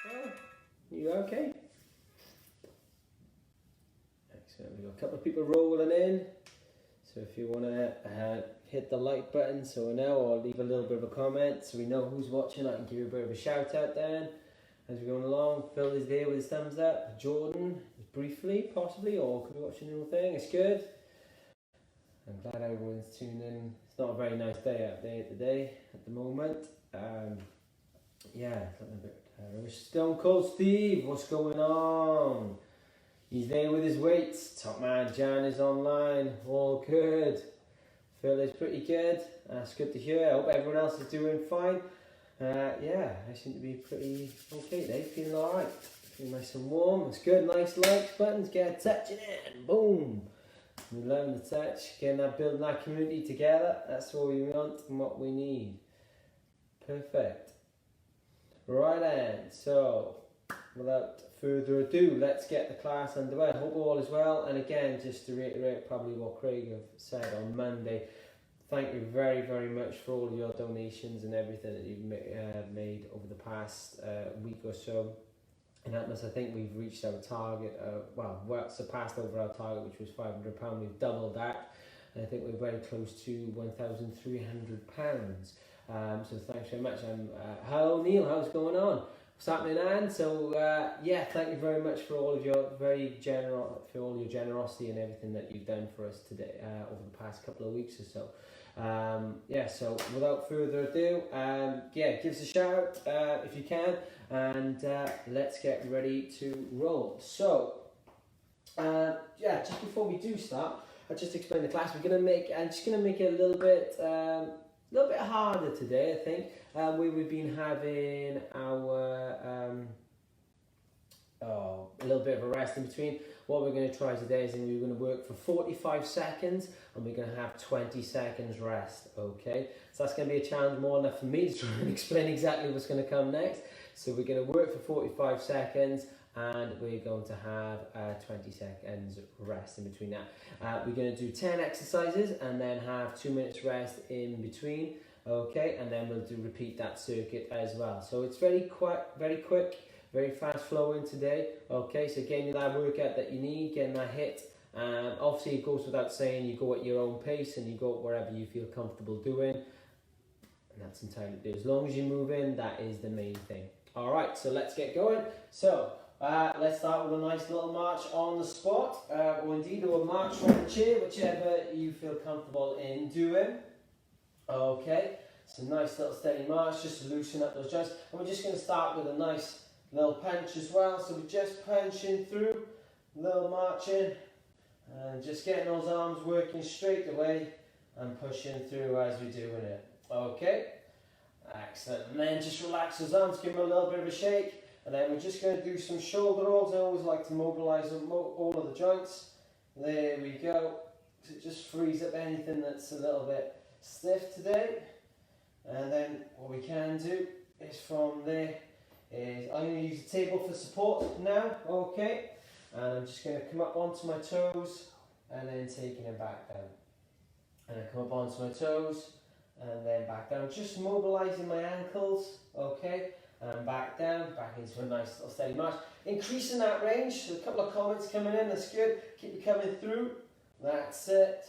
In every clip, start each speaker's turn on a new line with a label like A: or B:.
A: Oh, you okay? Excellent. We've got a couple of people rolling in. So if you want to hit the like button so we know, or leave a little bit of a comment so we know who's watching, I can give you a bit of a shout out then. As we're going along, Phil is there with his thumbs up. Jordan, briefly, possibly, or could be watching the whole thing. It's good. I'm glad everyone's tuning in. It's not a very nice day out there today at the moment. Yeah, something a bit Stone Cold Steve, what's going on? He's there with his weights. Top man Jan is online. All good. Phil is pretty good. That's good to hear. I hope everyone else is doing fine. Yeah, I seem to be pretty okay today. Feeling alright. Feeling nice and warm. It's good. Nice likes buttons. Get touching it. Boom. We love the touch. Getting that, building that community together. That's what we want and what we need. Perfect. Right then. So, without further ado, let's get the class underway. I hope all is well. And again, just to reiterate probably what Craig have said on Monday, thank you very, very much for all of your donations and everything that you've made over the past week or so. And I think we've reached our target, surpassed over our target, which was £500. We've doubled that. And I think we're very close to £1,300. So thanks very much. Hello Neil, how's it going on? What's happening, Anne? So thank you very much for all of your generosity and everything that you've done for us today over the past couple of weeks or so. So without further ado, give us a shout if you can, and let's get ready to roll. So just before we do start, I'll just explain the class. I'm just gonna make it a little bit harder today, I think. We've been having our a little bit of a rest in between. What we're going to try today is we're going to work for 45 seconds and we're going to have 20 seconds rest, okay? So that's going to be a challenge, more enough for me to try and explain exactly what's going to come next. So we're going to work for 45 seconds and we're going to have 20 seconds rest in between that. We're going to do 10 exercises and then have 2 minutes rest in between, okay? And then we'll repeat that circuit as well. So it's very quick, very fast flowing today, okay? So getting that workout that you need, getting that hit. Obviously it goes without saying, you go at your own pace and you go wherever you feel comfortable doing. And that's entirely up to you. As long as you're moving, that is the main thing. All right, so let's get going. So let's start with a nice little march on the spot, or indeed a march from the chair, whichever you feel comfortable in doing. Okay, so nice little steady march, just to loosen up those joints. And we're just going to start with a nice little punch as well. So we're just punching through, little marching, and just getting those arms working straight away and pushing through as we're doing it. Okay, excellent. And then just relax those arms, give them a little bit of a shake. And then we're just going to do some shoulder rolls. I always like to mobilise all of the joints. There we go. So it just frees up anything that's a little bit stiff today. And then what we can do is from there is I'm going to use the table for support now. Okay. And I'm just going to come up onto my toes and then taking them back down. And I come up onto my toes and then back down. Just mobilising my ankles. Okay. And back down, back into a nice little steady march. Increasing that range, so a couple of comments coming in, that's good. Keep it coming through, that's it.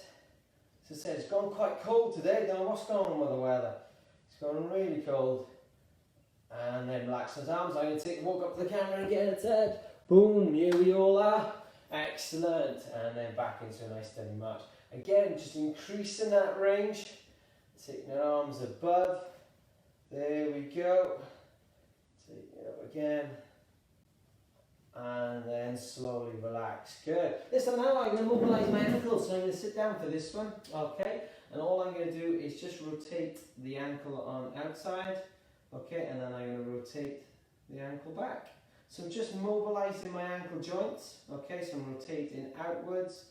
A: So I said, it's gone quite cold today, don't know what's going on with the weather. It's gone really cold. And then relax those arms, I'm going to walk up to the camera and get a touch. Boom, here we all are. Excellent. And then back into a nice steady march. Again, just increasing that range. Taking the arms above. There we go. Take it up again, and then slowly relax. Good. Listen, now I'm going to mobilise my ankles, so I'm going to sit down for this one, okay? And all I'm going to do is just rotate the ankle on outside, okay? And then I'm going to rotate the ankle back. So I'm just mobilising my ankle joints, okay? So I'm rotating outwards,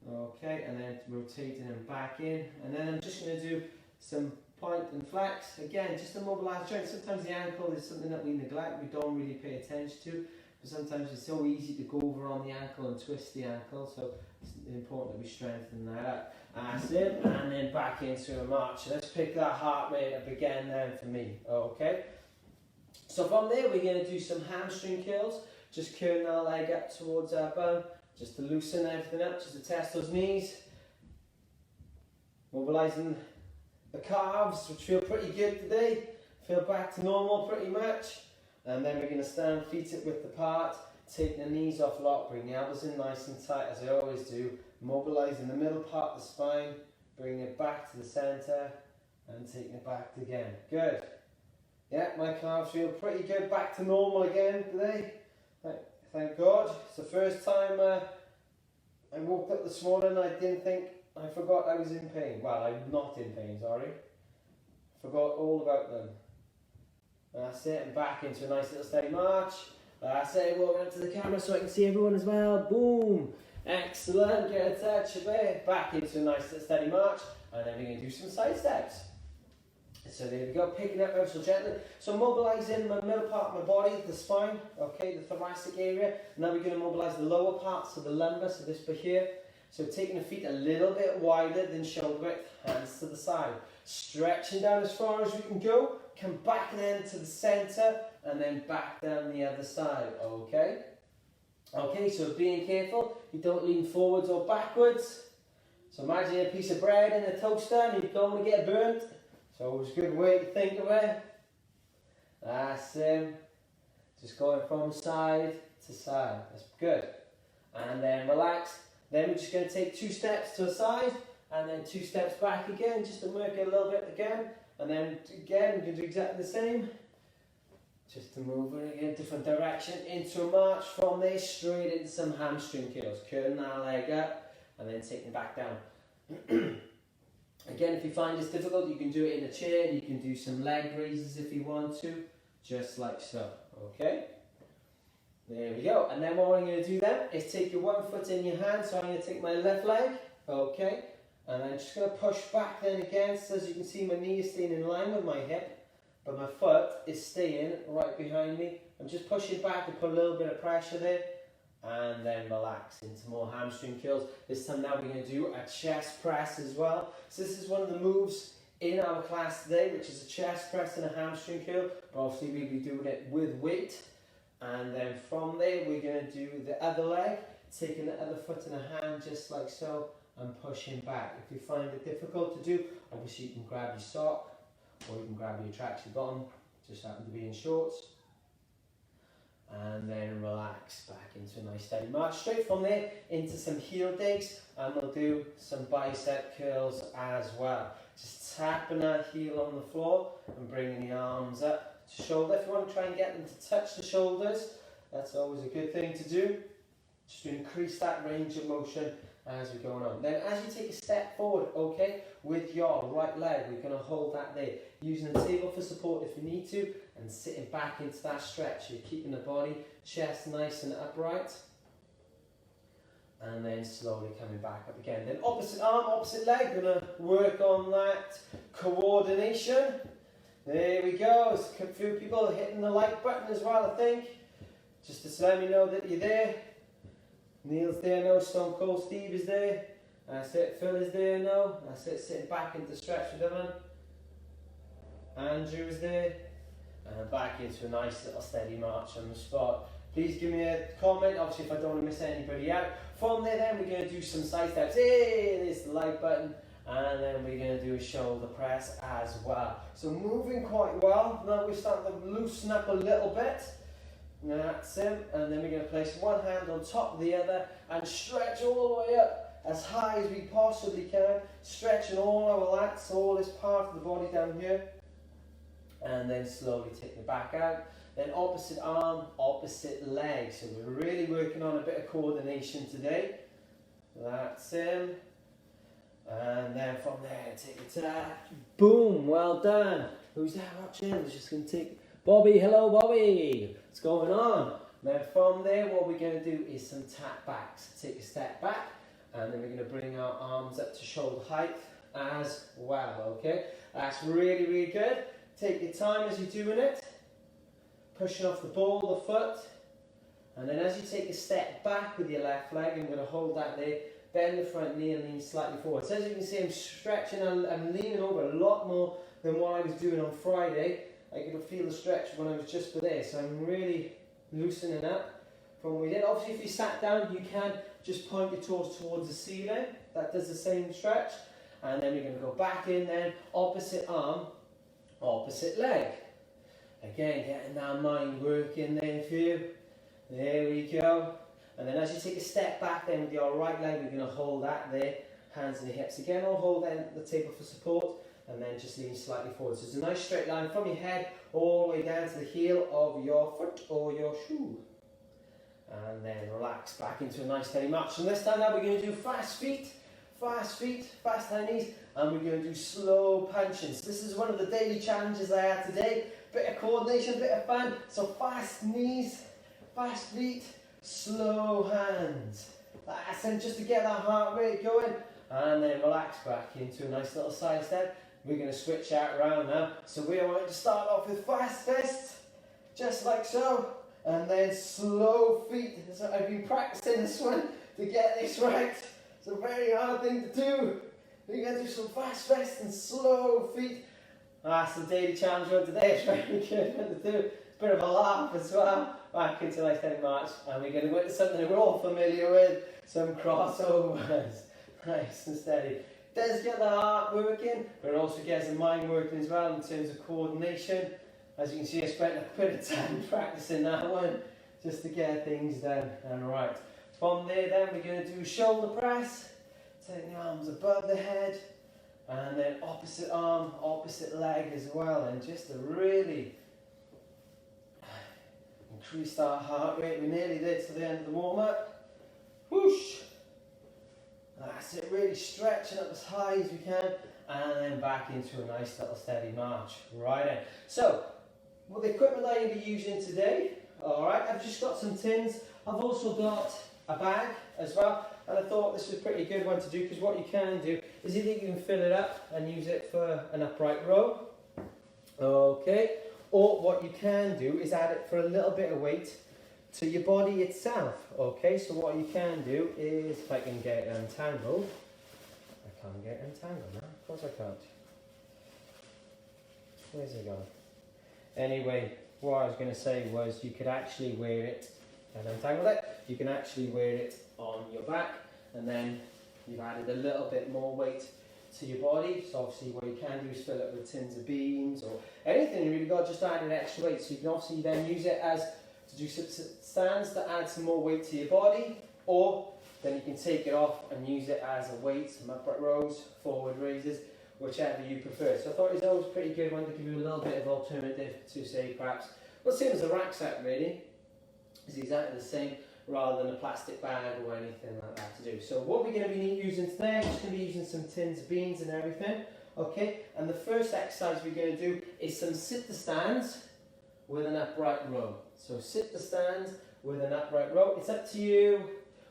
A: okay? And then rotating them back in. And then I'm just going to do some point and flex, again, just to mobilise joints. Sometimes the ankle is something that we neglect, we don't really pay attention to, but sometimes it's so easy to go over on the ankle and twist the ankle, so it's important that we strengthen that up. That's it, and then back into a march. Let's pick that heart rate up again then for me, okay? So from there, we're going to do some hamstring curls, just curling our leg up towards our bum, just to loosen everything up, just to test those knees. Mobilising the calves, which feel pretty good today. Feel back to normal pretty much. And then we're going to stand feet width apart, take the knees off lock, bring the elbows in nice and tight as I always do. Mobilising the middle part of the spine, bring it back to the centre and taking it back again. Good. Yeah, my calves feel pretty good, back to normal again today. Thank God. It's the first time I woke up this morning, I didn't think, I forgot I was in pain. Well, I'm not in pain, sorry. Forgot all about them. That's it, and back into a nice little steady march. That's it, walking up to the camera so I can see everyone as well. Boom. Excellent, get a touch of it. Back into a nice little steady march. And then we're going to do some side steps. So there we go, picking up ever so gently. So mobilising my middle part of my body, the spine, okay, the thoracic area. Now we're going to mobilise the lower parts of the lumbar, so this bit here. So taking the feet a little bit wider than shoulder width, hands to the side. Stretching down as far as we can go. Come back then to the centre and then back down the other side, okay? Okay, so being careful, you don't lean forwards or backwards. So imagine a piece of bread in a toaster and you don't want to get burnt. So always a good way to think of it. That's just going from side to side. That's good. And then relax. Then we're just going to take 2 steps to the side and then 2 steps back again, just to work it a little bit again. And then again, we can do exactly the same. Just to move it again, different direction, into a march. From there, straight into some hamstring curls. Curling our leg up and then taking it back down. Again, if you find this difficult, you can do it in a chair. You can do some leg raises if you want to, just like so. Okay? There we go. And then what I'm going to do then is take your one foot in your hand. So I'm going to take my left leg. Okay? And I'm just going to push back then again. So as you can see, my knee is staying in line with my hip, but my foot is staying right behind me. I'm just pushing back to put a little bit of pressure there. And then relax into more hamstring curls. This time now we're going to do a chest press as well. So this is one of the moves in our class today, which is a chest press and a hamstring curl. But obviously we'll be doing it with weight. And then from there we're going to do the other leg, taking the other foot in a hand just like so and pushing back. If you find it difficult to do, obviously you can grab your sock or you can grab your tracksuit bottom, just happen to be in shorts. And then relax back into a nice steady march. Straight from there into some heel digs, and we'll do some bicep curls as well. Just tapping our heel on the floor and bringing the arms up to shoulder. If you want to try and get them to touch the shoulders, that's always a good thing to do, just to increase that range of motion as we're going on. Then as you take a step forward, okay, with your right leg, we're going to hold that there, using the table for support if you need to, and sitting back into that stretch. You're keeping the body, chest nice and upright, and then slowly coming back up again. Then opposite arm, opposite leg, going to work on that coordination. There we go. There's a few people hitting the like button as well, I think, just to let me know that you're there. Neil's there now, Stone Cold Steve is there. That's it, Phil is there now. That's it, sitting back into stretch with them. Andrew is there. And back into a nice little steady march on the spot. Please give me a comment, obviously, if I don't want to miss anybody out. From there then, we're going to do some side steps. Hey, there's the like button. And then we're going to do a shoulder press as well. So moving quite well. Now we're starting to loosen up a little bit. That's it. And then we're going to place one hand on top of the other and stretch all the way up as high as we possibly can. Stretching all our lats, all this part of the body down here. And then slowly take the back out. Then opposite arm, opposite leg. So we're really working on a bit of coordination today. That's it. And then from there, take it to that. Boom, well done. Who's there watching? We're just going to take Bobby. Hello, Bobby. What's going on? Then from there, what we're going to do is some tap backs. Take a step back, and then we're going to bring our arms up to shoulder height as well, okay? That's really, really good. Take your time as you're doing it. Pushing off the ball of the foot. And then as you take a step back with your left leg, I'm going to hold that there. Bend the front knee and lean slightly forward. So as you can see, I'm stretching and I'm leaning over a lot more than what I was doing on Friday. I could feel the stretch when I was just there. So I'm really loosening up from what we did. Obviously, if you sat down, you can just point your toes towards the ceiling. That does the same stretch. And then we're going to go back in then, opposite arm, opposite leg. Again, getting that mind working there for you. There we go. And then as you take a step back then with your right leg, we're going to hold that there. Hands on your hips again, or hold then the table for support. And then just lean slightly forward. So it's a nice straight line from your head all the way down to the heel of your foot or your shoe. And then relax back into a nice steady march. And this time now we're going to do fast feet, fast high knees, and we're going to do slow punches. This is one of the daily challenges I had today. Bit of coordination, bit of fun. So fast knees, fast feet, slow hands. That's it, just to get that heart rate going. And then relax back into a nice little side step. We're going to switch that around now. So we are going to start off with fast fists, just like so. And then slow feet. So I've been practicing this one to get this right. It's a very hard thing to do. We're going to do some fast fists and slow feet. That's the daily challenge for today. It's very good one to do. It's a bit of a laugh as well. Back into a nice steady march. And we're going to go into something that we're all familiar with. Some crossovers. Nice and steady. Does get the heart working, but it also gets the mind working as well in terms of coordination. As you can see, I spent a bit of time practicing that one just to get things done. And right, from there then we're going to do shoulder press. Take the arms above the head, and then opposite arm, opposite leg as well, and just to really increase our heart rate. We're nearly there to the end of the warm-up. Whoosh! That's it, really stretching up as high as we can, and then back into a nice little steady march. Right in. So, well, the equipment I'm going to be using today, alright, I've just got some tins. I've also got a bag as well, and I thought this was a pretty good one to do, because what you can do is either you can fill it up and use it for an upright row, okay, or what you can do is add it for a little bit of weight to your body itself. Okay, so what you can do is, if I can get it untangled, I can't get it untangled now, of course I can't. Where's it gone? Anyway, what I was going to say was you could actually wear it, and untangle it, you can actually wear it on your back, and then you've added a little bit more weight to your body. So obviously what you can do is fill it with tins of beans or anything you really got, just add an extra weight. So you can obviously then use it as to do stands to add some more weight to your body, or then you can take it off and use it as a weight, some upright rows, forward raises, whichever you prefer. So I thought it was a pretty good one to give you a little bit of alternative to, say, perhaps, well, same as a rucksack really. It's exactly the same, rather than a plastic bag or anything like that to do. So what we're going to be using today, I'm just going to be using some tins of beans and everything. Okay, and the first exercise we're going to do is some sit-to-stands with an upright row. So sit-to-stands with an upright row. It's up to you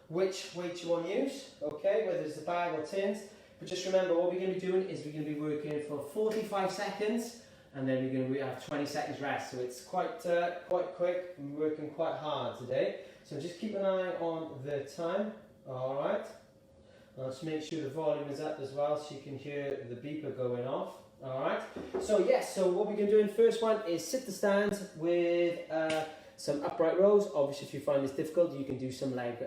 A: which weight you want to use, okay, whether it's a bag or tins. But just remember, what we're going to be doing is we're going to be working for 45 seconds, and then we're going to have 20 seconds rest. So it's quite quick. We're working quite hard today. So just keep an eye on the time. All right. Let's make sure the volume is up as well, so you can hear the beeper going off. All right. So yes. So what we're going to do in the first one is sit to stand with some upright rows. Obviously, if you find this difficult, you can do some leg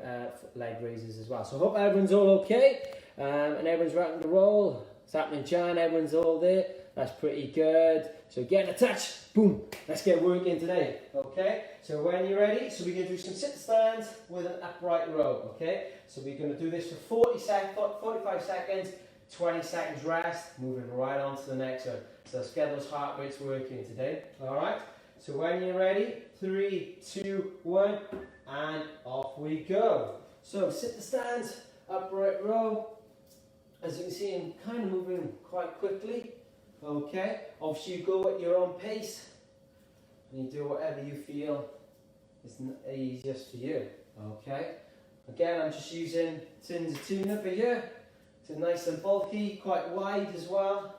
A: raises as well. So I hope everyone's all okay and everyone's rocking the roll. It's happening, Jan. Everyone's all there. That's pretty good. So get in a touch. Boom. Let's get working today. Okay. So when you're ready, so we're going to do some sit stands with an upright row. Okay. So we're going to do this for 45 seconds, 20 seconds rest, moving right on to the next one. So let's get those heart rates working today. All right. So when you're ready, 3, 2, 1, and off we go. So sit the stands, upright row. As you can see, I'm kind of moving quite quickly. Okay, obviously you go at your own pace and you do whatever you feel is easiest for you. Okay, again, I'm just using tins of tuna for here. It's nice and bulky, quite wide as well.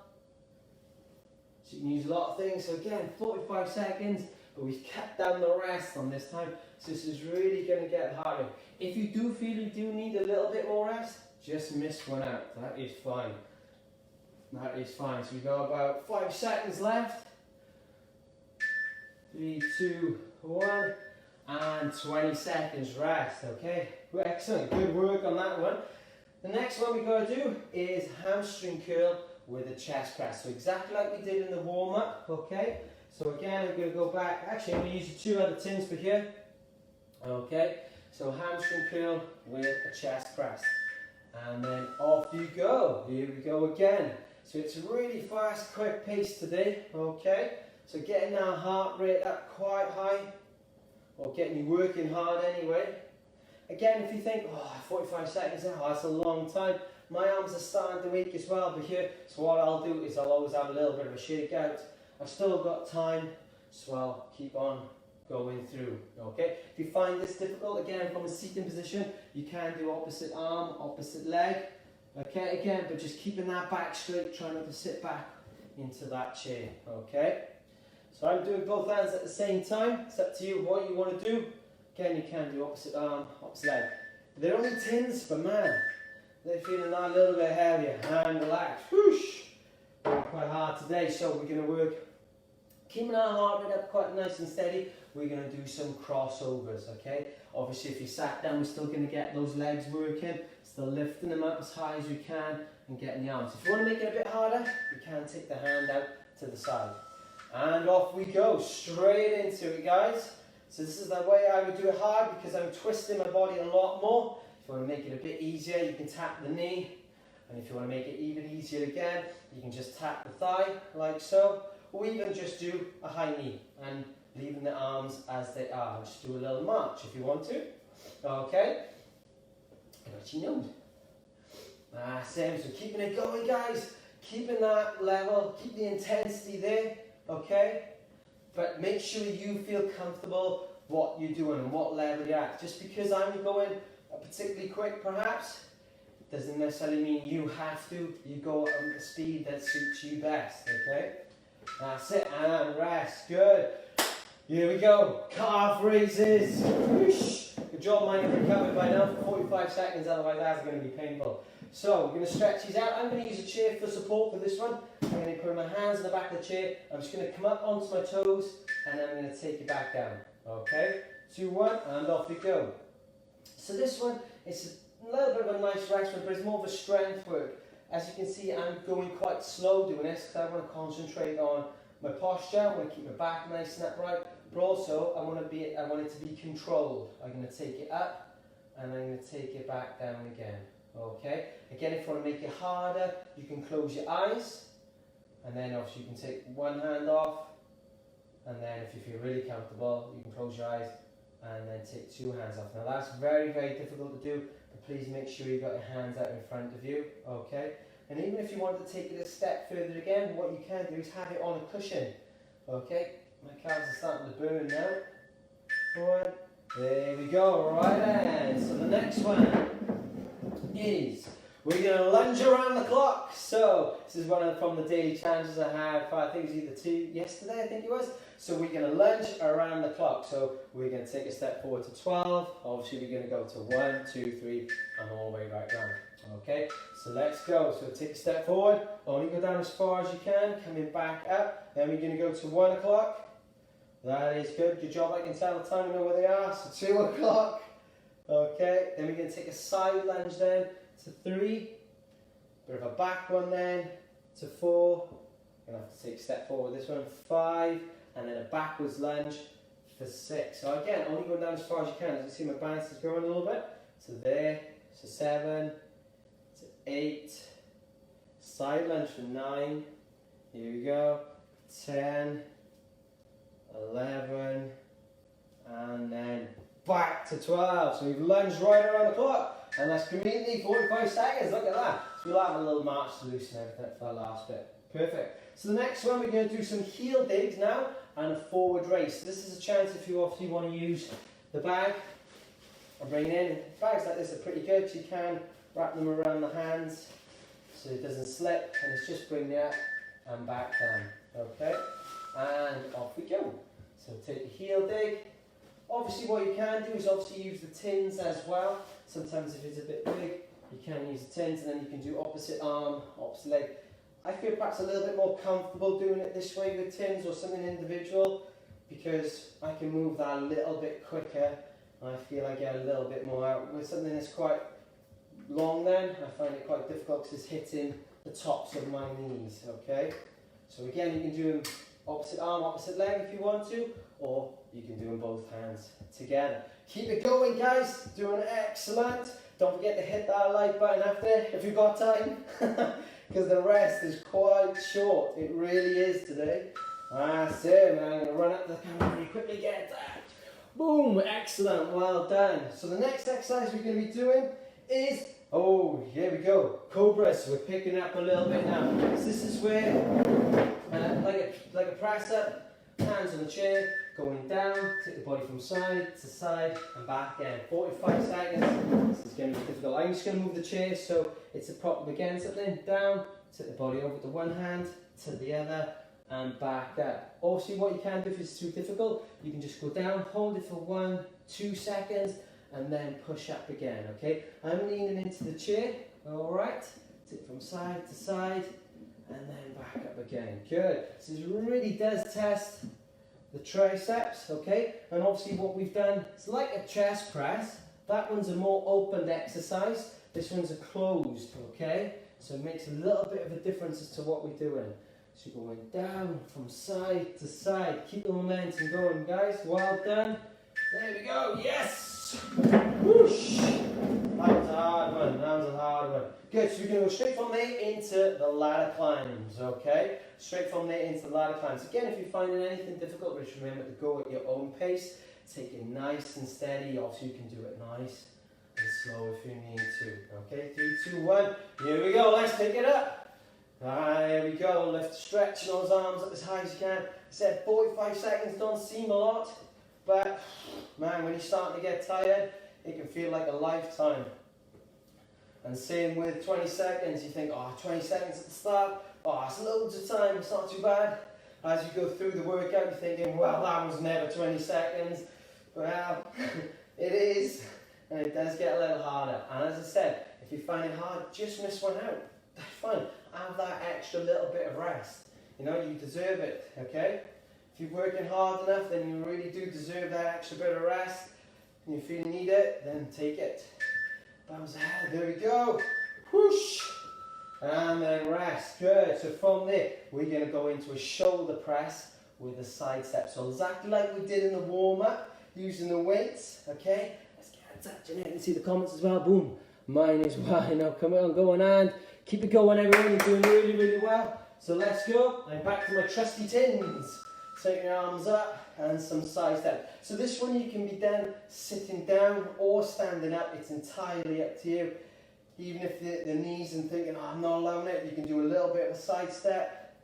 A: So you can use a lot of things. So again, 45 seconds, but we've cut down the rest on this time. So this is really going to get harder. If you do feel you do need a little bit more rest, just miss one out. That is fine. That is fine. So we've got about 5 seconds left. 3, 2, 1, and 20 seconds rest, okay? Excellent, good work on that one. The next one we're going to do is hamstring curl with a chest press. So exactly like we did in the warm-up, okay? So again, I'm going to go back. Actually, I'm going to use the 2 other tins for here. Okay, so hamstring curl with a chest press. And then off you go. Here we go again. So it's a really fast, quick pace today, okay? So getting our heart rate up quite high, or getting you working hard anyway. Again, if you think, oh, 45 seconds, oh, that's a long time. My arms are starting to ache as well, but here, so what I'll do is I'll always have a little bit of a shake out. I've still got time, so I'll keep on going through, okay? If you find this difficult, again, from a seating position, you can do opposite arm, opposite leg, okay? Again, but just keeping that back straight, trying not to sit back into that chair, okay? So I'm doing both hands at the same time. It's up to you what you want to do. Again, you can do opposite arm, opposite leg. They're only tins, but man, they're feeling a little bit heavier. And relax. Whoosh! Working quite hard today, so we're going to work, keeping our heart rate up quite nice and steady. We're going to do some crossovers, okay? Obviously, if you sat down, we're still going to get those legs working, still lifting them up as high as you can and getting the arms. If you want to make it a bit harder, you can take the hand out to the side. And off we go, straight into it, guys. So this is the way I would do it hard because I'm twisting my body a lot more. If you want to make it a bit easier, you can tap the knee. And if you want to make it even easier again, you can just tap the thigh, like so. Or even just do a high knee and leaving the arms as they are. Just do a little march if you want to. Okay. Got your nose. Same. So keeping it going, guys. Keeping that level. Keep the intensity there. Okay. But make sure you feel comfortable what you're doing and what level you're at. Just because I'm going particularly quick, perhaps, doesn't necessarily mean you have to. You go at the speed that suits you best. Okay. That's it. And rest. Good. Here we go, calf raises. Whoosh. Good job, mine have recovered by now for 45 seconds, otherwise that's going to be painful. So we're going to stretch these out. I'm going to use a chair for support for this one. I'm going to put my hands in the back of the chair. I'm just going to come up onto my toes and then I'm going to take it back down. Okay, 2, 1, and off we go. So this one is a little bit of a nice rest one, but it's more of a strength work. As you can see, I'm going quite slow doing this because I want to concentrate on my posture. I want to keep my back nice and upright. But also, I want it to be controlled. I'm going to take it up, and I'm going to take it back down again. Okay? Again, if you want to make it harder, you can close your eyes, and then obviously you can take one hand off, and then if you feel really comfortable, you can close your eyes, and then take 2 hands off. Now that's very, very difficult to do, but please make sure you've got your hands out in front of you. Okay? And even if you want to take it a step further again, what you can do is have it on a cushion. Okay? My calves are starting to burn now. 1, there we go, right then. So the next one is, we're going to lunge around the clock. So this is one from the daily challenges I had, I think it was either 2 yesterday, I think it was. So we're going to lunge around the clock. So we're going to take a step forward to 12. Obviously we're going to go to 1, 2, 3, and all the way right down. Okay, so let's go. So take a step forward, only go down as far as you can, coming back up. Then we're going to go to 1 o'clock. That is good. Good job. I can tell the time, I know where they are. So 2 o'clock. Okay, then we're going to take a side lunge then to 3. Bit of a back one then to 4. You're going to have to take a step forward this one. 5. And then a backwards lunge for 6. So again, only going down as far as you can. As you see, my balance is growing a little bit. So there. So 7. To 8. Side lunge for 9. Here we go. 10. 11, and then back to 12. So we've lunged right around the clock, and that's completely 45 seconds. Look at that. So we'll have a little march to loosen everything for the last bit. Perfect. So the next one, we're going to do some heel digs now and a forward race. So this is a chance if you obviously want to use the bag and bring it in. Bags like this are pretty good, so you can wrap them around the hands so it doesn't slip, and it's just bring it up and back down. Okay, and off we go. So take the heel dig. Obviously what you can do is obviously use the tins as well. Sometimes if it's a bit big, you can use the tins, and then you can do opposite arm, opposite leg. I feel perhaps a little bit more comfortable doing it this way with tins or something individual. because I can move that a little bit quicker. I feel I get a little bit more out. With something that's quite long then, I find it quite difficult because it's hitting the tops of my knees, okay? So again, you can do them opposite arm, opposite leg if you want to, or you can do them both hands together. Keep it going, guys. Doing excellent. Don't forget to hit that like button after if you've got time, because the rest is quite short. It really is today. That's it, man. I'm going to run up to the camera really quickly, get that. Boom, excellent, well done. So the next exercise we're going to be doing is, oh, here we go, cobras. So we're picking up a little bit now. So this is where, like a press up, hands on the chair, going down, take the body from side to side and back again. 45 seconds. This is going to be difficult. I'm just going to move the chair so it's a prop against something. Down, take the body over to one hand, to the other, and back up. Also, what you can do if it's too difficult, you can just go down, hold it for 1-2 seconds, and then push up again, okay? I'm leaning into the chair, all right? Take it from side to side, and then back up again. Good. So this really does test the triceps, okay? And obviously what we've done, it's like a chest press. That one's a more opened exercise. This one's a closed, okay? So it makes a little bit of a difference as to what we're doing. So you're going down from side to side. Keep the momentum going, guys. Well done. There we go. Yes! Whoosh! That was a hard one. That was a hard one. Good. So you're going to go straight from there into the ladder climbs, okay? Straight from there into the ladder climbs. Again, if you're finding anything difficult, just remember to go at your own pace. Take it nice and steady. Also, you can do it nice and slow if you need to. Okay? 3, 2, 1. Here we go. Let's pick it up. There we go, lift, stretching those arms up as high as you can. I said 45 seconds don't seem a lot, but man, when you're starting to get tired, it can feel like a lifetime. And same with 20 seconds, you think, oh, 20 seconds at the start, oh, it's loads of time, it's not too bad. As you go through the workout, you're thinking, well, that was never 20 seconds. Well, it is, and it does get a little harder. And as I said, if you find it hard, just miss one out. That's fine. Have that extra little bit of rest. You know, you deserve it, okay? If you're working hard enough, then you really do deserve that extra bit of rest. And you feel you need it, then take it. Bounce ahead, there we go. Whoosh! And then rest, good. So from there, we're gonna go into a shoulder press with a side step. So exactly like we did in the warm-up, using the weights, okay? Let's get touching it and see the comments as well, boom. Mine is wide now, come on, go on and keep it going everyone, you're doing really, really well. So let's go, I'm back to my trusty tins. Take your arms up and some side step. So this one you can be done sitting down or standing up, it's entirely up to you. Even if the knees and thinking, oh, I'm not allowing it, you can do a little bit of a side step.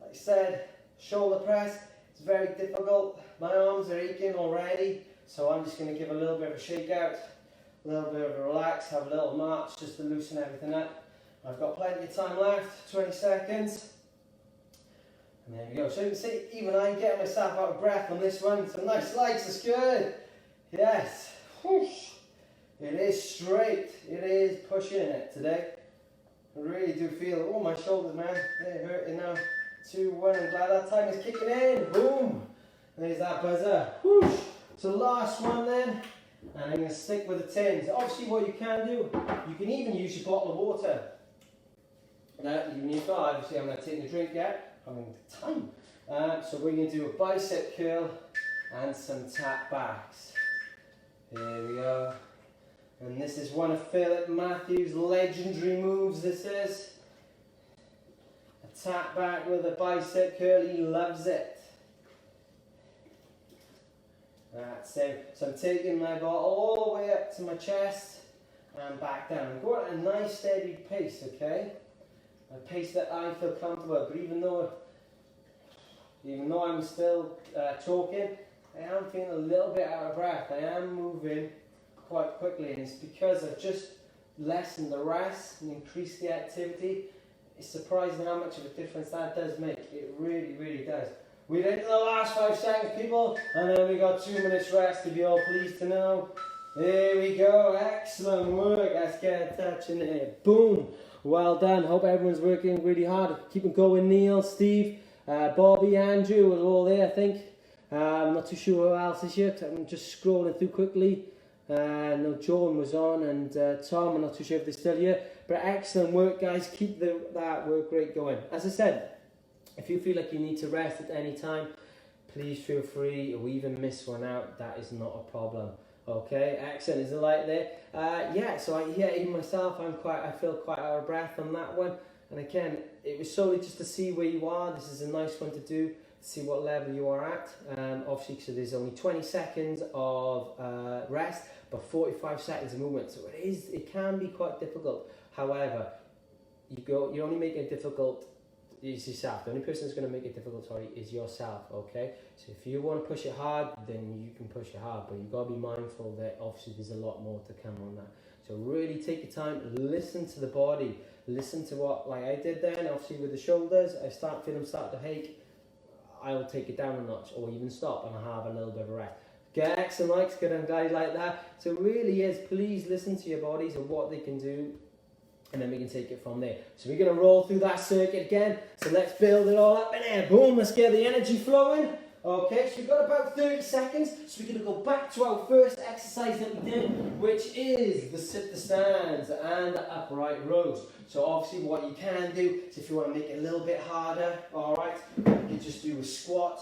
A: Like I said, shoulder press, it's very difficult. My arms are aching already, so I'm just going to give a little bit of a shake out, a little bit of a relax, have a little march just to loosen everything up. I've got plenty of time left, 20 seconds. And there we go. So you can see, even I'm getting myself out of breath on this one. Some nice legs, it's good. Yes. Whoosh. It is straight. It is pushing it today. I really do feel, oh, my shoulders, man, they're hurting now. 2, 1, I'm glad that time is kicking in. Boom. There's that buzzer. Whoosh. So last one then. And I'm going to stick with the tins. Obviously what you can do, you can even use your bottle of water. Now, even if not, obviously I'm not taking a drink yet, I'm having time. So we're going to do a bicep curl and some tap backs. There we go. And this is one of Philip Matthews' legendary moves, this is. A tap back with a bicep curl, he loves it. That's it. So I'm taking my bottle all the way up to my chest and back down. I'm going at a nice steady pace, okay? A pace that I feel comfortable, but even though I'm still talking, I am feeling a little bit out of breath. I am moving quite quickly, and it's because I've just lessened the rest and increased the activity. It's surprising how much of a difference that does make. It really, really does. We're into the last 5 seconds, people, and then we got 2 minutes rest, if you're all pleased to know. There we go, excellent work. Let's get a touch in there. Boom. Well done. Hope everyone's working really hard. Keep it going, Neil, Steve, Bobby, Andrew, we're all there, I think. I'm not too sure who else is here, 'cause I'm just scrolling through quickly. No, Joan was on, and Tom, I'm not too sure if they're still here. But excellent work, guys. Keep that work rate going. As I said, if you feel like you need to rest at any time, please feel free, or even miss one out. That is not a problem. Okay, excellent. Is it like there? Yeah. So even myself, I feel quite out of breath on that one. And again, it was solely just to see where you are. This is a nice one to do. See what level you are at. Obviously, so there's only 20 seconds of rest, but 45 seconds of movement. So it can be quite difficult. However, you only make it difficult is yourself. The only person who's going to make it difficult, is yourself. Okay. So if you want to push it hard, then you can push it hard, but you've got to be mindful that obviously there's a lot more to come on that. So really take your time, listen to the body, listen to what, like I did then, obviously with the shoulders, I start feeling them start to ache. I'll take it down a notch, or even stop and I'll have a little bit of a rest. Get X and likes, get on guys like that. So it really is, please listen to your bodies and what they can do, and then we can take it from there. So we're going to roll through that circuit again. So let's build it all up in there. Boom, let's get the energy flowing. Okay, so we've got about 30 seconds. So we're going to go back to our first exercise that we did, which is the sit to stands and the upright rows. So obviously what you can do is, if you want to make it a little bit harder, alright, you can just do a squat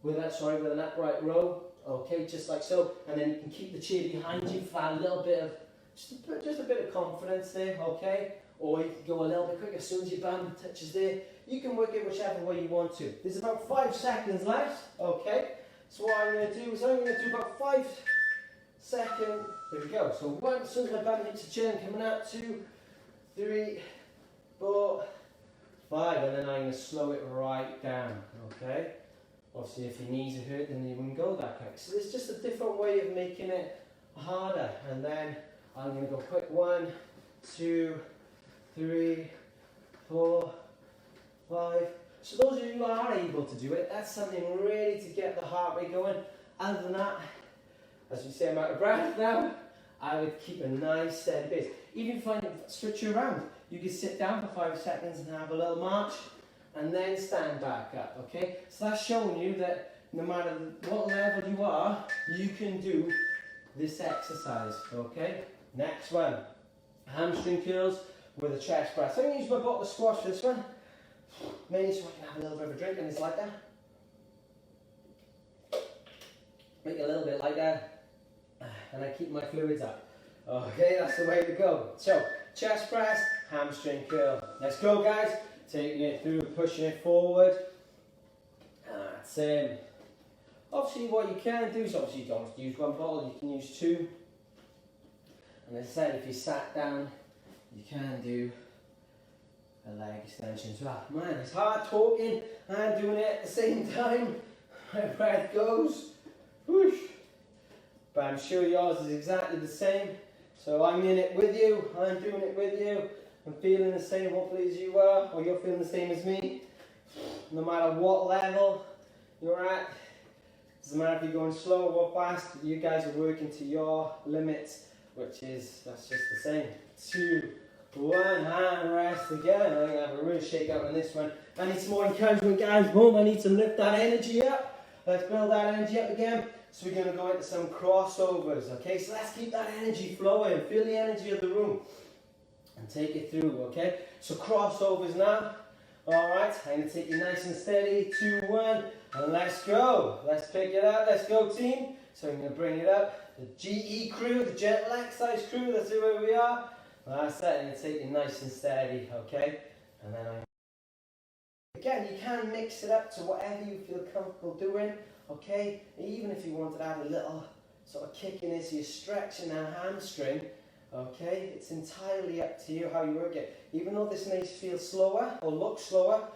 A: with an upright row. Okay, just like so. And then you can keep the chair behind you for that little bit of, just a bit of confidence there, okay? Or you can go a little bit quicker as soon as your bum touches there. You can work it whichever way you want to. There's about 5 seconds left, okay? So what I'm going to do is I'm going to do about 5 seconds. There we go. So 1, as soon as my bum hits the chair, coming up, 2, 3, 4, 5, and then I'm going to slow it right down, okay? Obviously if your knees are hurt, then you wouldn't go that quick. So there's just a different way of making it harder. And then I'm going to go quick. 1, 2, 3, 4, 5. So those of you who are able to do it, that's something really to get the heart rate going. Other than that, as you say, I'm out of breath now, I would keep a nice steady pace. Even if I switch you around, you can sit down for 5 seconds and have a little march, and then stand back up, okay? So that's showing you that no matter what level you are, you can do this exercise, okay? Next one, hamstring curls with a chest press. I'm going to use my bottle of squash for this one, mainly so I can have a little bit of a drink, and it's like that. Make it a little bit like that, and I keep my fluids up. Okay, that's the way to go. So, chest press, hamstring curl. Let's go, guys. Taking it through, pushing it forward. That's it. Obviously, what you can do is, obviously, you don't have to use one bottle, you can use 2. And as I said, if you sat down, you can do a leg extension as well. Man, it's hard talking and doing it at the same time. My breath goes. Whoosh. But I'm sure yours is exactly the same. So I'm in it with you, I'm doing it with you. I'm feeling the same, hopefully, as you are, or you're feeling the same as me. No matter what level you're at, doesn't matter if you're going slow or fast, you guys are working to your limits, that's just the same. 2, 1, and rest again. I'm going to have a real shake out on this one. I need some more encouragement, guys. Boom, I need to lift that energy up. Let's build that energy up again. So we're going to go into some crossovers, okay? So let's keep that energy flowing. Feel the energy of the room. And take it through, okay? So crossovers now. Alright, I'm going to take you nice and steady. 2, 1, and let's go. Let's pick it up. Let's go, team. So I'm going to bring it up. The GE crew, the gentle exercise crew, that's where we are. That's it. I'm going to take you nice and steady, okay? And then again, you can mix it up to whatever you feel comfortable doing, okay? Even if you wanted to have a little sort of kick in this, so you're stretching that hamstring. Okay, it's entirely up to you how you work it. Even though this may feel slower or look slower,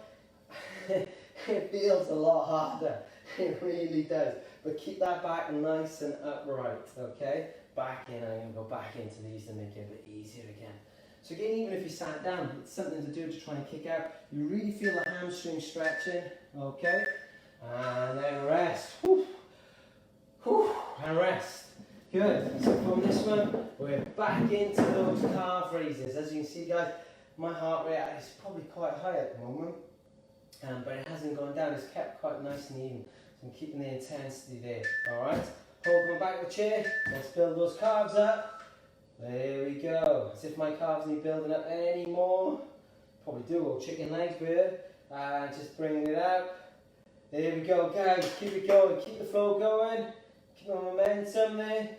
A: it feels a lot harder. It really does. But keep that back nice and upright, okay? Back in, I'm going to go back into these to make it a bit easier again. So again, even if you sat down, it's something to do to try and kick out. You really feel the hamstring stretching, okay? And then rest. Whew. Whew. And rest. Good. So from this one, we're back into those calf raises. As you can see, guys, my heart rate is probably quite high at the moment, but it hasn't gone down. It's kept quite nice and even. So I'm keeping the intensity there. Alright? Hold my back of the chair. Let's build those calves up. There we go. As if my calves need building up anymore. Probably do, or chicken legs, but just bringing it out. There we go, guys. Keep it going. Keep the flow going. Keep the momentum there.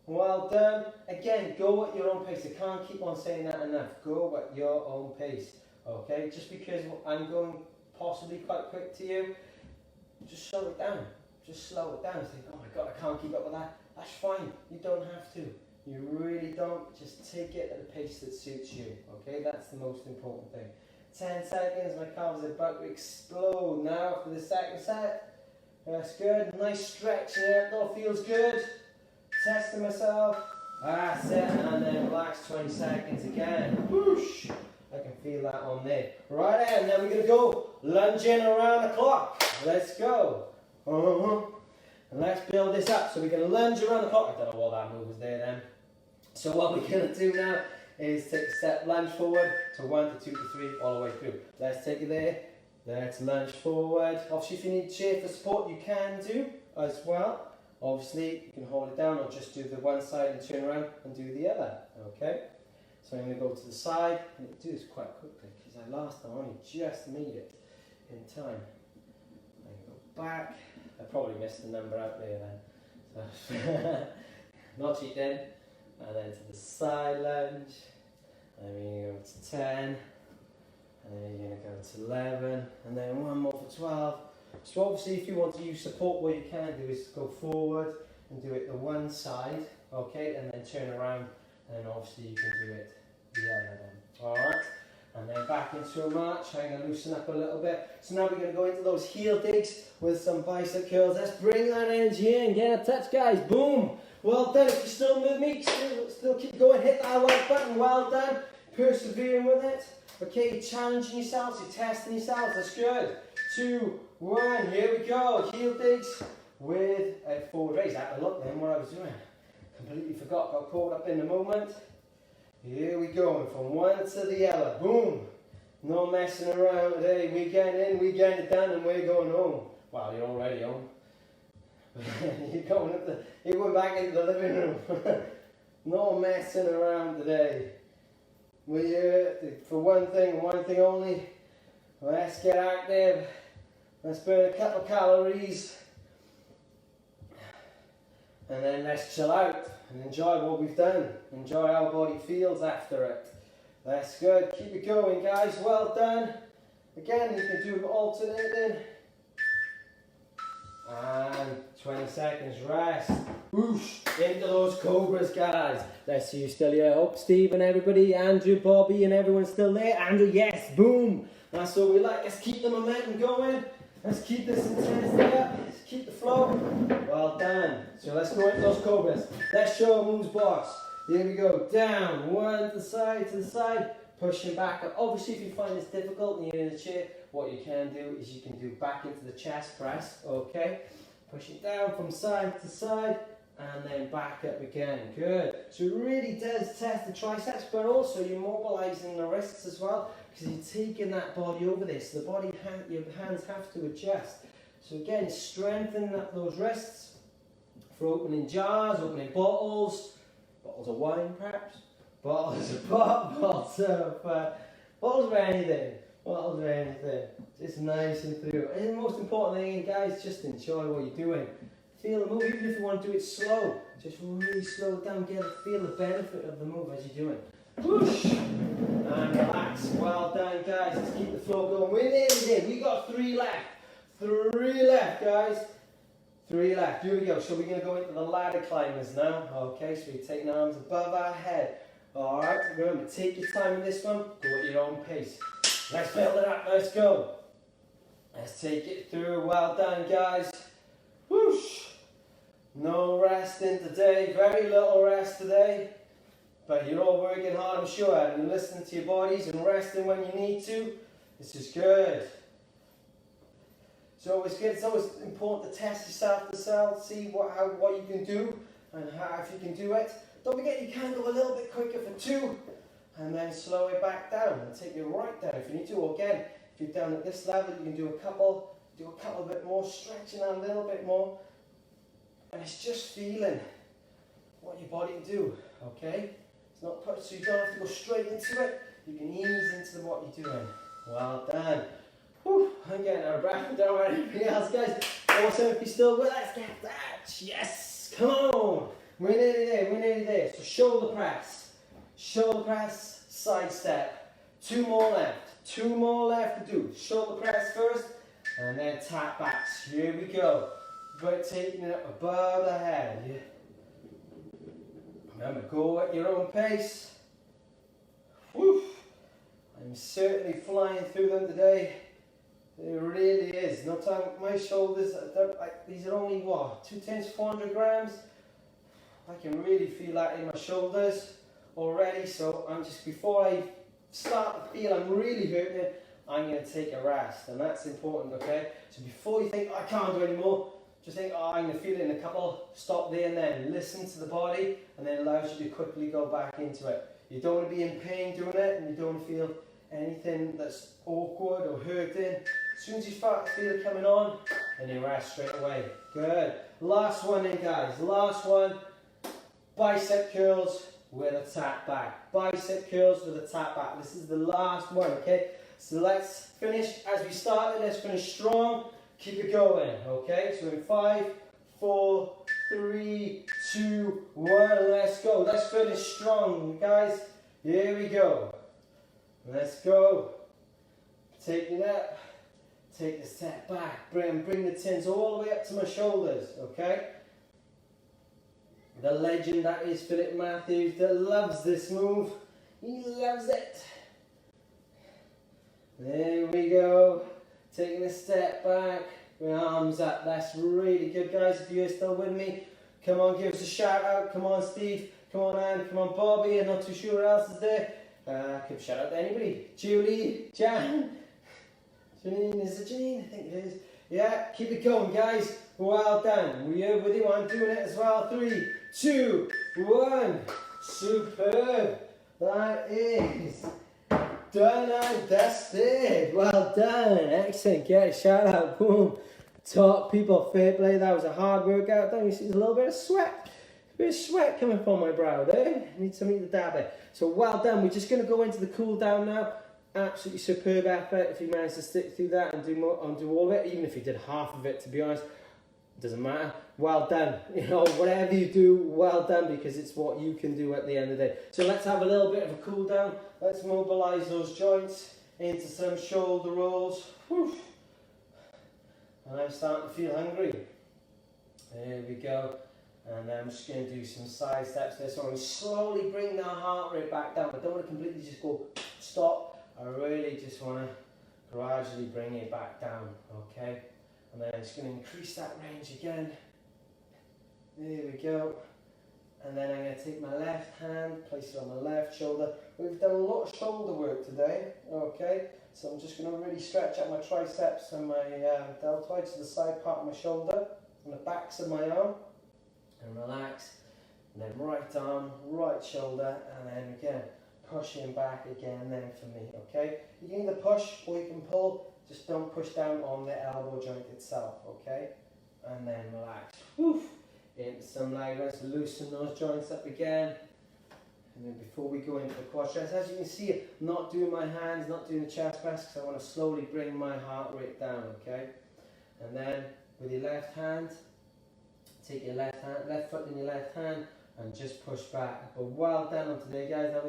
A: Well done. Again, go at your own pace. I can't keep on saying that enough. Go at your own pace. Okay? Just because I'm going possibly quite quick to you, just slow it down. Just slow it down. Think, oh my God, I can't keep up with that. That's fine. You don't have to. You really don't. Just take it at a pace that suits you. Okay? That's the most important thing. 10 seconds. My calves are about to explode now for the second set. That's good. Nice stretch there. That all feels good. Testing myself. That's it. And then relax 20 seconds again. Whoosh. I can feel that on there. Right, and then we're going to go lunging around the clock. Let's go. And let's build this up. So we're going to lunge around the clock. I don't know what that move was there then. So what we're going to do now is take a step, lunge forward to 1 to 2 to 3, all the way through. Let's take it there. Let's lunge forward. Obviously, if you need chair for support, you can do as well. Obviously, you can hold it down or just do the one side and turn around and do the other. Okay? So I'm going to go to the side and do this quite quickly because last time I only just made it in time. I go back. I probably missed the number out there then. So not cheating. And then to the side lunge. And then you're going to go to 10. And then you're going to go to 11. And then one more for 12. So obviously if you want to use support, what you can do is go forward and do it the one side. Okay, and then turn around. And then obviously you can do it the other then. Alright? And then back into a march. I'm going to loosen up a little bit. So now we're going to go into those heel digs with some bicep curls. Let's bring that energy in. Get a touch, guys. Boom. Well done. If you're still with me, still keep going. Hit that like button. Well done. Persevering with it. Okay, you're challenging yourselves. You're testing yourselves. That's good. 2, 1. Here we go. Heel digs with a forward raise. I had to look then what I was doing. Completely forgot. Got caught up in the moment. Here we go, from one to the other, boom. No messing around today. We get in, we get it done, and we're going home. Wow, you're already home. You're going back into the living room. No messing around today. We're here for one thing and one thing only. Let's get active. Let's burn a couple of calories. And then let's chill out and enjoy what we've done. Enjoy how our body feels after it. That's good. Keep it going, guys. Well done. Again, you can do alternating. And 20 seconds rest. Whoosh. Into those cobras, guys. Let's see you still here. Hope Steve and everybody, Andrew, Bobby, and everyone's still there. Andrew, yes. Boom. That's what we like. Let's keep the momentum going. Let's keep this intensity up. Let's keep the flow. Well done. So let's go into those cobras. Let's show moves, boss. Here we go. Down. One to the side. Pushing back up. Obviously, if you find this difficult and you're in a chair, what you can do is you can do back into the chest press. Okay. Push it down from side to side. And then back up again. Good. So it really does test the triceps, but also you're mobilizing the wrists as well, because you're taking that body over this. The body, your hands have to adjust. So again, strengthening up those wrists for opening jars, opening bottles of wine perhaps, bottles of anything. Just nice and through. And the most important thing, guys, just enjoy what you're doing. Feel the move, even if you want to do it slow. Just really slow it down, feel the benefit of the move as you're doing. Whoosh! And relax. Well done, guys. Let's keep the flow going. We're nearly there. We got 3 left. 3 left, guys. 3 left. Here we go. So we're going to go into the ladder climbers now. Okay, so we're taking arms above our head. Alright, remember, take your time with this one. Go at your own pace. Let's build it up. Let's go. Let's take it through. Well done, guys. Whoosh! No resting today. Very little rest today. But you're all working hard, I'm sure, and you're listening to your bodies and resting when you need to. This is good. So it's good. It's always important to test yourself to see what you can do and how, if you can do it. Don't forget you can go a little bit quicker for 2 and then slow it back down and take it right down if you need to. Or again, if you're down at this level, you can do a couple do a couple bit more, stretching out a little bit more, and it's just feeling what your body can do, okay? It's not put, so you don't have to go straight into it, you can ease into what you're doing. Well done. Whew, I'm getting out of breath, don't worry, anything else guys. Awesome, if you're still with us, get that, yes, come on. We're nearly there, so shoulder press, side step, two more left to do, shoulder press first, and then tap backs, here we go, but taking it above the head, yeah. Remember, go at your own pace. Whew. I'm certainly flying through them today. It really is. No time. My shoulders, these are only what? 210s, 400 grams. I can really feel that in my shoulders already. So I'm just, before I start to feel I'm really hurting it, I'm going to take a rest, and that's important. Okay. So before you think, oh, I can't do anymore, just think, oh, I'm going to feel it in a couple, stop there and then. Listen to the body, and then allows you to quickly go back into it. You don't want to be in pain doing it, and you don't want to feel anything that's awkward or hurting. As soon as you start to feel it coming on, then you rest straight away. Good. Last one then guys, last one. Bicep curls with a tap back. Bicep curls with a tap back. This is the last one, okay? So let's finish as we started, let's finish strong. Keep it going, okay? So in 5, 4, 3, 2, 1, let's go. Let's finish strong, guys. Here we go. Let's go. Take it up. Take the step back. Bring the tins all the way up to my shoulders, okay? The legend that is Philip Matthews that loves this move. He loves it. There we go. Taking a step back, with arms up. That's really good, guys. If you're still with me, come on, give us a shout out. Come on, Steve. Come on, Anne. Come on, Bobby. I'm not too sure who else is there. Give a shout out to anybody. Julie, Jan, Janine. Is it Janine? I think it is. Yeah, keep it going, guys. Well done. We're with you. I'm doing it as well. 3, 2, 1. Superb. That is done and dusted. Well done. Excellent. Get a shout out. Boom. Top people. Fair play. That was a hard workout. Don't you see there's a little bit of sweat? A bit of sweat coming from my brow there. Need something to dab it. So well done. We're just going to go into the cool down now. Absolutely superb effort. If you manage to stick through that and do more, and do all of it, even if you did half of it, to be honest, doesn't matter. Well done. You know, whatever you do, well done, because it's what you can do at the end of the day. So let's have a little bit of a cool down. Let's mobilize those joints into some shoulder rolls. Whew. And I'm starting to feel hungry. There we go. And I'm just going to do some side steps there. So I'm going to slowly bring the heart rate back down. I don't want to completely just go stop. I really just want to gradually bring it back down, okay? And then I'm just going to increase that range again. There we go. And then I'm going to take my left hand, place it on my left shoulder. We've done a lot of shoulder work today, okay? So I'm just going to really stretch out my triceps and my deltoids to the side part of my shoulder and the backs of my arm. And relax. And then right arm, right shoulder, and then again, pushing back again then for me, okay? You can either push or you can pull, just don't push down on the elbow joint itself, okay? And then relax. Woof. Into some leg rest, loosen those joints up again. And then before we go into the quad stretch, as you can see, I'm not doing my hands, not doing the chest press, because I want to slowly bring my heart rate down, okay? And then with your left hand, take your left foot in your left hand and just push back. But well done on today, guys. That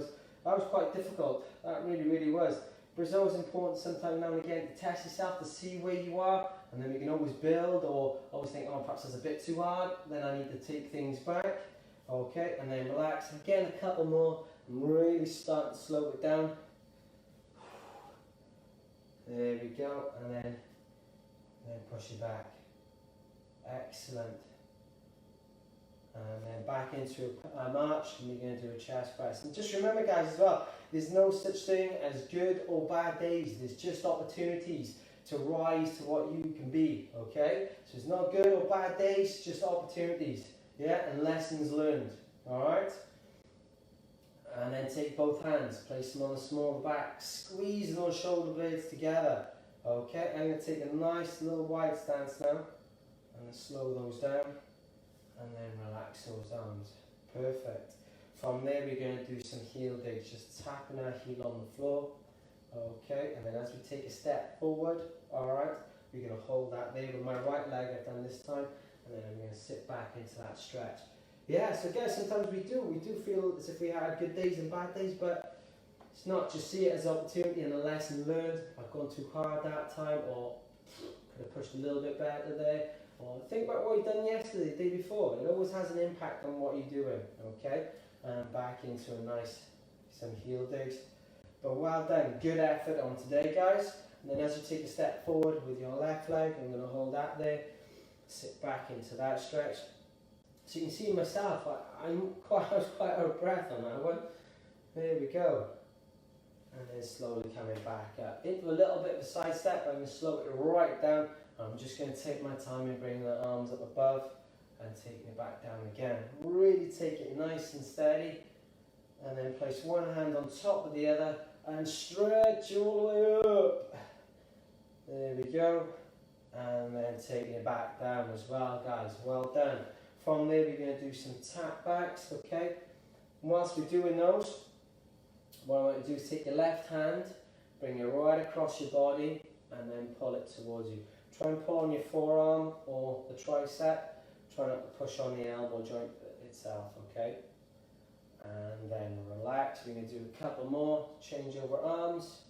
A: was quite difficult. That really was. But it's always important sometimes now and again to test yourself to see where you are, and then we can always build, or always think, oh, perhaps that's a bit too hard, then I need to take things back. Okay, and then relax. Again, a couple more. I'm really starting to slow it down. There we go, and then push it back. Excellent. And then back into a march, and we're going to do a chest press. And just remember, guys, as well, there's no such thing as good or bad days. There's just opportunities to rise to what you can be, okay? So it's not good or bad days, just opportunities, yeah, and lessons learned, all right? And then take both hands, place them on the small of the back, squeeze those shoulder blades together, Okay, I'm going to take a nice little wide stance now, and then slow those down, and then relax those arms. Perfect. From there we're going to do some heel digs, just tapping our heel on the floor. Okay, and then as we take a step forward, alright, we're going to hold that there with my right leg, I've done this time, and then I'm going to sit back into that stretch. Yeah, so guys, sometimes we do feel as if we had good days and bad days, but it's not. Just see it as an opportunity and a lesson learned. I've gone too hard that time, or could have pushed a little bit better there, or think about what you've done yesterday, the day before. It always has an impact on what you're doing, okay? Back into some heel digs. But well done, good effort on today, guys. And then as you take a step forward with your left leg, I'm going to hold that there, sit back into that stretch. So you can see myself, I was quite out of breath on that one. There we go. And then slowly coming back up. Into a little bit of a side step, I'm going to slow it right down. I'm just going to take my time and bring the arms up above and taking it back down again. Really take it nice and steady. And then place one hand on top of the other and stretch all the way up. There we go. And then taking it back down as well, guys. Well done. From there, we're going to do some tap backs, okay? And whilst we're doing those, what I want to do is take your left hand, bring it right across your body, and then pull it towards you. Try and pull on your forearm or the tricep. Try not to push on the elbow joint itself, okay? And then relax. We're going to do a couple more. Change over arms.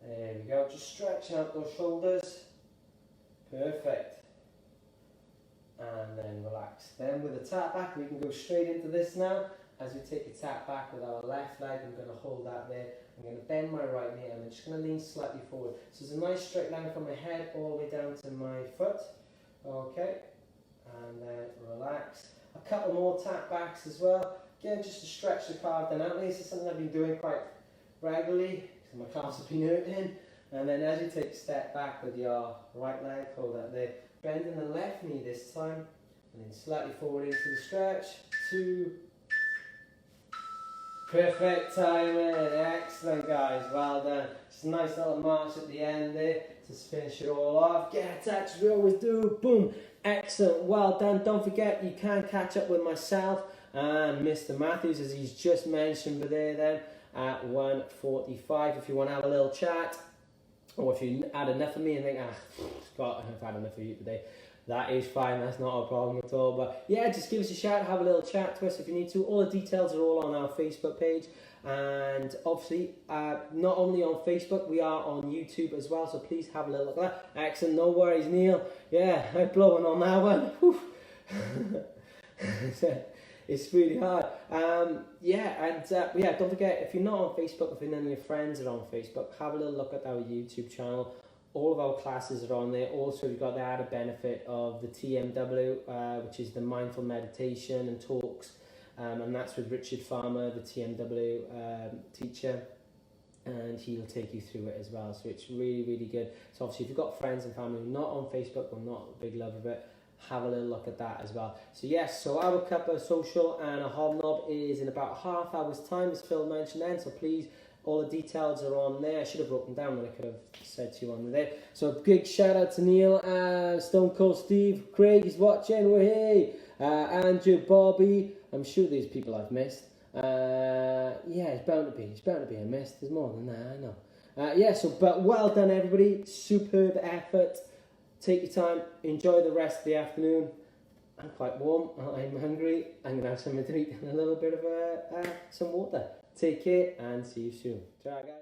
A: There we go. Just stretching out those shoulders. Perfect. And then relax. Then with a tap back, we can go straight into this now. As we take a tap back with our left leg, I'm going to hold that there. I'm going to bend my right knee and I'm just going to lean slightly forward. So it's a nice straight line from my head all the way down to my foot. Okay. And then relax. A couple more tap backs as well. Again, just to stretch the calf down out. This is something I've been doing quite regularly because my calves have been hurting. And then as you take a step back with your right leg, hold that there. Bending the left knee this time, and then slightly forward into the stretch. 2. Perfect timing. Excellent, guys. Well done. Just a nice little march at the end there to finish it all off. Get attached, we always do. Boom. Excellent. Well done. Don't forget, you can catch up with myself and Mr. Matthews, as he's just mentioned there then, at 1:45 if you want to have a little chat. Or if you had enough of me and think, Scott, I've had enough of you today, that is fine, that's not a problem at all. But yeah, just give us a shout, have a little chat to us if you need to. All the details are all on our Facebook page. And obviously, not only on Facebook, we are on YouTube as well, so please have a little look at that. Excellent, no worries, Neil. Yeah, I'm blowing on that one. It's really hard. Yeah, don't forget, if you're not on Facebook, if none of your friends are on Facebook, have a little look at our YouTube channel. All of our classes are on there. Also, we've got the added benefit of the TMW, which is the mindful meditation and talks, and that's with Richard Farmer, the TMW teacher, and he'll take you through it as well. So it's really, really good. So obviously, if you've got friends and family not on Facebook or not a big love of it, have a little look at that as well. So yes, so our Cuppa Social and a Hobnob is in about half hour's time, as Phil mentioned then. So please, all the details are on there. I should have written down what I could have said to you on there. So a big shout out to Neil, Stone Cold Steve, Craig is watching, we're here, Andrew, Bobby. I'm sure these people I've missed. Yeah, it's bound to be a miss. There's more than that, I know. Yeah, so but well done everybody. Superb effort. Take your time, enjoy the rest of the afternoon. I'm quite warm, I'm hungry. I'm going to have something to eat and a little bit of some water. Take care and see you soon. Ciao, guys.